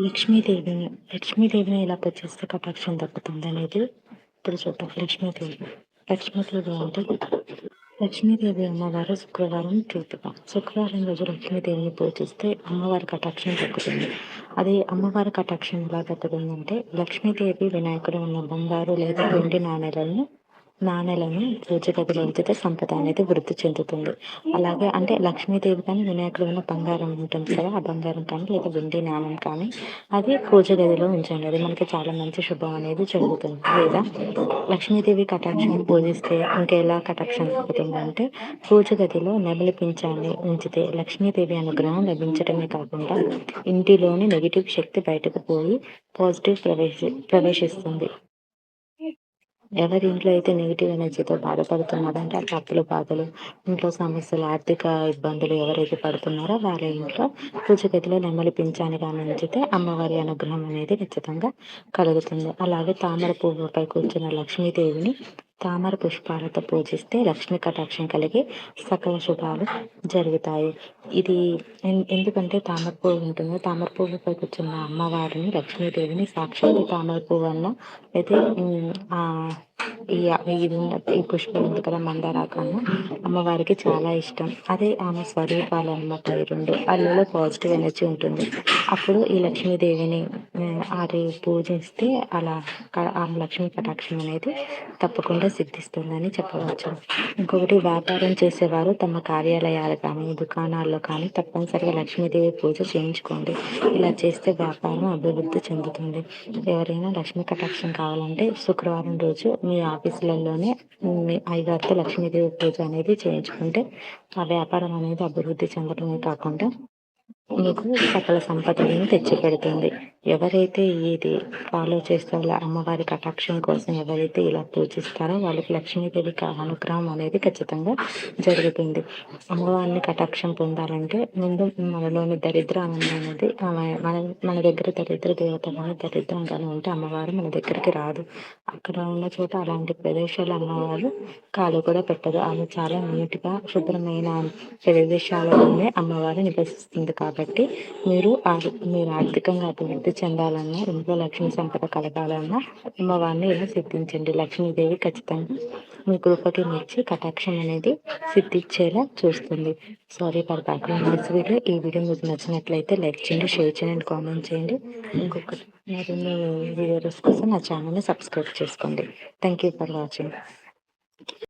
లక్ష్మీదేవిని లక్ష్మీదేవిని ఎలా పూజిస్తే కటాక్షం దక్కుతుంది అనేది ఇప్పుడు చూద్దాం. లక్ష్మీదేవి అంటే లక్ష్మీదేవి అమ్మవారు శుక్రవారం చూపుతాం. శుక్రవారం రోజు లక్ష్మీదేవిని పూజిస్తే అమ్మవారి కటాక్షం దక్కుతుంది. అది అమ్మవారి కటాక్షం ఎలా దక్కుతుందంటే, లక్ష్మీదేవి వినాయకుడు ఉన్న బంగారు లేదా వెండి నాణెలను పూజ గదిలో ఉంచితే సంపద అనేది వృద్ధి చెందుతుంది. అలాగే అంటే లక్ష్మీదేవి కానీ వినాయకుడు ఉన్న బంగారం ఉంటుంది కదా, ఆ బంగారం కానీ లేదా వెండి నాణెం కానీ అది పూజ గదిలో ఉంచండి. అది మనకి చాలా మంచి శుభం అనేది జరుగుతుంది. లేదా లక్ష్మీదేవి కటాక్షం పూజిస్తే ఇంకెలా కటాక్షం దక్కుతుందంటే, పూజ గదిలో నెమలి పింఛాన్ని ఉంచితే లక్ష్మీదేవి అనుగ్రహం లభించడమే కాకుండా ఇంటిలోని నెగిటివ్ శక్తి బయటకు పోయి పాజిటివ్ ప్రవేశిస్తుంది. ఎవరి ఇంట్లో అయితే నెగిటివ్ ఎనర్జీతో బాధపడుతున్నారో, అంటే అప్పులు బాధలు, ఇంట్లో సమస్యలు, ఆర్థిక ఇబ్బందులు ఎవరైతే పడుతున్నారో వాళ్ళ ఇంట్లో పూజ గదిలో నెమలి పింఛాన్ని కానీ ఉంచితే అమ్మవారి అనుగ్రహం అనేది ఖచ్చితంగా కలుగుతుంది. అలాగే తామర పువ్వుపై కూర్చున్న లక్ష్మీదేవిని తామర పుష్పాలతో పూజిస్తే లక్ష్మీ కటాక్షం కలిగి సకల శుభాలు జరుగుతాయి. ఇది ఎందుకంటే తామర పువ్వు ఉంటుంది, తామర పువ్వుపై కూర్చున్న అమ్మవారిని లక్ష్మీదేవిని సాక్షాత్ తామర పువ్వు అన్న అయితే ఈ ఈ పుష్పం ఉంది కదా, మందారాకము, అమ్మవారికి చాలా ఇష్టం. అదే ఆమె స్వరూపాలు అన్నమాట. ఈ రెండు అల్లలో పాజిటివ్ ఎనర్జీ ఉంటుంది. అప్పుడు ఈ లక్ష్మీదేవిని అది పూజిస్తే అలా ఆమె లక్ష్మీ కటాక్షం అనేది తప్పకుండా సిద్ధిస్తుందని చెప్పవచ్చు. ఇంకొకటి, వ్యాపారం చేసేవారు తమ కార్యాలయాలు కానీ దుకాణాల్లో కానీ తప్పనిసరిగా లక్ష్మీదేవి పూజ చేయించుకోండి. ఇలా చేస్తే వ్యాపారం అభివృద్ధి చెందుతుంది. ఎవరైనా లక్ష్మీ కటాక్షం కావాలంటే శుక్రవారం రోజు మీ ఆఫీసులలోనే మీ అయ్యగారితో లక్ష్మీదేవి పూజ అనేది చేయించుకుంటే ఆ వ్యాపారం అనేది అభివృద్ధి చెందడమే కాకుండా మీకు సకల సంపదలను తెచ్చిపెడుతుంది. ఎవరైతే ఇది ఫాలో చేస్తారో, అమ్మవారి కటాక్షం కోసం ఎవరైతే ఇలా పూజిస్తారో వాళ్ళకి లక్ష్మీదేవి అనుగ్రహం అనేది ఖచ్చితంగా జరుగుతుంది. అమ్మవారిని కటాక్షం పొందాలంటే ముందు మనలోని దరిద్రం అనేది మన దగ్గర దరిద్ర దేవత కానీ దరిద్రం కానీ ఉంటే అమ్మవారు మన దగ్గరికి రాదు. అక్కడ ఉన్న చోట అలాంటి ప్రదేశాలు అమ్మవారు కాలు కూడా పెట్టదు. ఆమె చాలా నీట్గా శుభ్రమైన ప్రదేశాలలోనే అమ్మవారు నివసిస్తుంది. కాబట్టి మీరు ఆర్థికంగా అభివృద్ధి చెందాలన్నా, ఇంట్లో లక్ష్మీ సంపద కలగాలన్నా అమ్మవారిని ఇలా సిద్ధించండి. లక్ష్మీదేవి ఖచ్చితంగా మీ కృపకి మెచ్చి కటాక్షం అనేది సిద్ధించేలా చూస్తుంది. Sorry for background noise. ఈ వీడియో మీకు నచ్చినట్లయితే లైక్ చేయండి, షేర్ చేయండి, కామెంట్ చేయండి. ఇంకొకటి, మరిన్ని వీడియోస్ కోసం నా ఛానల్ని సబ్స్క్రైబ్ చేసుకోండి. Thank you for watching.